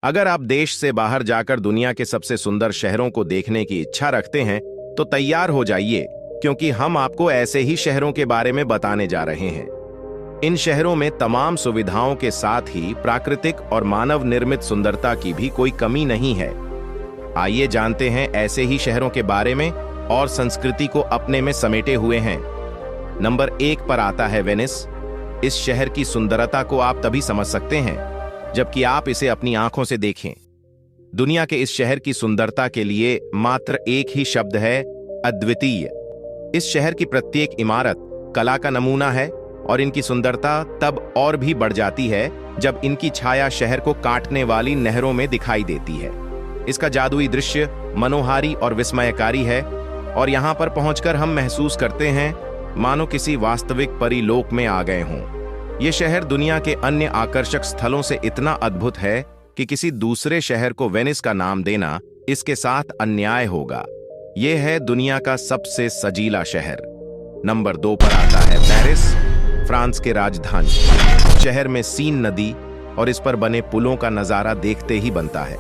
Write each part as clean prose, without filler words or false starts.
अगर आप देश से बाहर जाकर दुनिया के सबसे सुंदर शहरों को देखने की इच्छा रखते हैं तो तैयार हो जाइए, क्योंकि हम आपको ऐसे ही शहरों के बारे में बताने जा रहे हैं। इन शहरों में तमाम सुविधाओं के साथ ही प्राकृतिक और मानव निर्मित सुंदरता की भी कोई कमी नहीं है। आइए जानते हैं ऐसे ही शहरों के बारे में और संस्कृति को अपने में समेटे हुए हैं। नंबर 1 पर आता है वेनिस। इस शहर की सुंदरता को आप तभी समझ सकते हैं जबकि आप इसे अपनी आंखों से देखें। दुनिया के इस शहर की सुंदरता के लिए मात्र एक ही शब्द है, अद्वितीय। इस शहर की प्रत्येक इमारत कला का नमूना है और इनकी सुंदरता तब और भी बढ़ जाती है जब इनकी छाया शहर को काटने वाली नहरों में दिखाई देती है। इसका जादुई दृश्य मनोहारी और विस्मयकारी है और यहां पर पहुंचकर हम महसूस करते हैं मानो किसी वास्तविक परीलोक में आ गए हों। यह शहर दुनिया के अन्य आकर्षक स्थलों से इतना अद्भुत है कि किसी दूसरे शहर को वेनिस का नाम देना इसके साथ अन्याय होगा। यह है दुनिया का सबसे सजीला शहर। नंबर 2 पर आता है पेरिस, फ्रांस के राजधानी। शहर में सीन नदी और इस पर बने पुलों का नजारा देखते ही बनता है।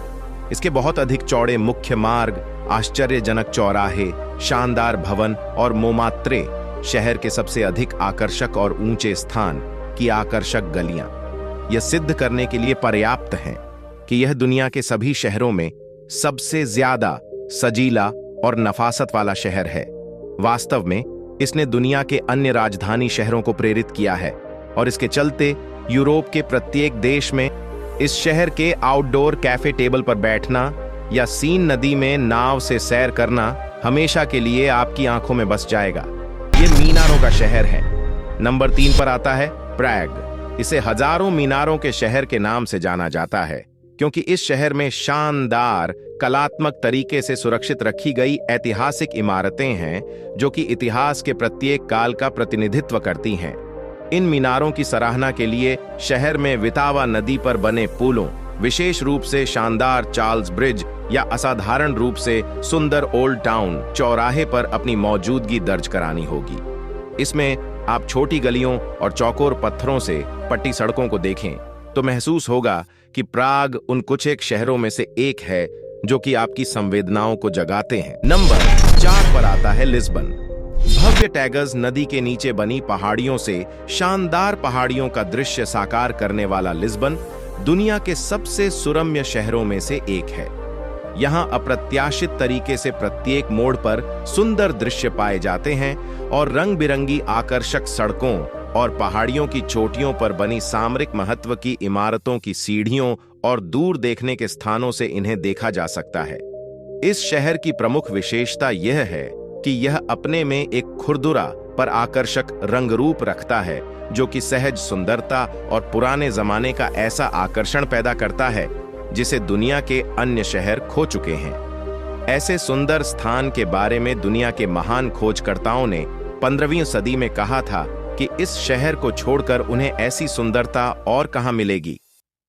इसके बहुत अधिक चौड़े मुख्य मार्ग, आश्चर्यजनक चौराहे, शानदार भवन और मोमात्रे शहर के सबसे अधिक आकर्षक और ऊंचे स्थान की आकर्षक गलियां यह सिद्ध करने के लिए पर्याप्त हैं कि यह दुनिया के सभी शहरों में सबसे ज्यादा सजीला और नफासत वाला शहर है। वास्तव में इसने दुनिया के अन्य राजधानी शहरों को प्रेरित किया है और इसके चलते यूरोप के प्रत्येक देश में इस शहर के आउटडोर कैफे टेबल पर बैठना या सीन नदी में नाव से सैर करना हमेशा के लिए आपकी आंखों में बस जाएगा। ये मीनारों का शहर है। नंबर 3 पर आता है प्राग। इसे हजारों मीनारों के शहर के नाम से जाना जाता है क्योंकि इस शहर में शानदार कलात्मक तरीके से सुरक्षित रखी गई ऐतिहासिक इमारतें हैं जो कि इतिहास के प्रत्येक काल का प्रतिनिधित्व करती हैं। इन मीनारों की सराहना के लिए शहर में वितावा नदी पर बने पुलों, विशेष रूप से शानदार चार्ल्स ब्रिज या असाधारण रूप से सुंदर ओल्ड टाउन चौराहे पर अपनी मौजूदगी दर्ज करानी होगी। इसमें आप छोटी गलियों और चौकोर पत्थरों से पट्टी सड़कों को देखें तो महसूस होगा कि प्राग उन कुछ एक शहरों में से एक है जो कि आपकी संवेदनाओं को जगाते हैं। नंबर 4 पर आता है लिस्बन। भव्य टैगर्स नदी के नीचे बनी पहाड़ियों से शानदार पहाड़ियों का दृश्य साकार करने वाला लिस्बन दुनिया के सबसे सुरम्य शहरों में से एक है। यहां अप्रत्याशित तरीके से प्रत्येक मोड़ पर सुंदर दृश्य पाए जाते हैं और रंग बिरंगी आकर्षक सड़कों और पहाड़ियों की चोटियों पर बनी सामरिक महत्व की इमारतों की सीढ़ियों और दूर देखने के स्थानों से इन्हें देखा जा सकता है। इस शहर की प्रमुख विशेषता यह है कि यह अपने में एक खुरदुरा पर आकर्षक रंगरूप रखता है जो कि सहज सुंदरता और पुराने जमाने का ऐसा आकर्षण पैदा करता है जिसे दुनिया के अन्य शहर खो चुके हैं। ऐसे सुंदर स्थान के बारे में दुनिया के महान खोजकर्ताओं ने 15वीं सदी में कहा था कि इस शहर को छोड़कर उन्हें ऐसी सुंदरता और कहां मिलेगी।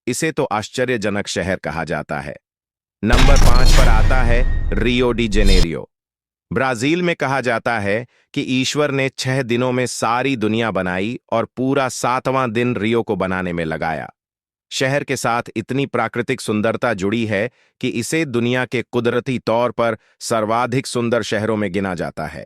इसे तो आश्चर्यजनक शहर कहा जाता है। नंबर 5 पर आता है रियो डी जेनेरियो। ब्राजील में कहा जाता है कि ईश्वर ने 6 दिनों में सारी दुनिया बनाई और पूरा 7वां दिन रियो को बनाने में लगाया। शहर के साथ इतनी प्राकृतिक सुंदरता जुड़ी है कि इसे दुनिया के कुदरती तौर पर सर्वाधिक सुंदर शहरों में गिना जाता है।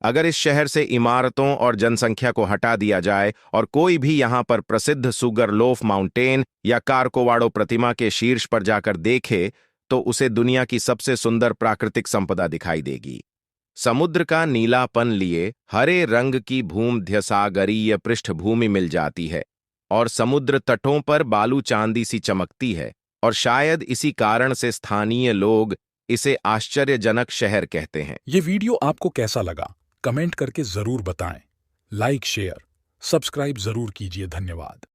अगर इस शहर से इमारतों और जनसंख्या को हटा दिया जाए और कोई भी यहां पर प्रसिद्ध सुगरलोफ माउंटेन या कार्कोवाडो प्रतिमा के शीर्ष पर जाकर देखे तो उसे दुनिया की सबसे सुंदर प्राकृतिक संपदा दिखाई देगी। समुद्र का नीलापन लिए हरे रंग की भूमध्यसागरीय पृष्ठभूमि मिल जाती है और समुद्र तटों पर बालू चांदी सी चमकती है और शायद इसी कारण से स्थानीय लोग इसे आश्चर्यजनक शहर कहते हैं। ये वीडियो आपको कैसा लगा कमेंट करके जरूर बताएं। लाइक, शेयर, सब्सक्राइब जरूर कीजिए। धन्यवाद।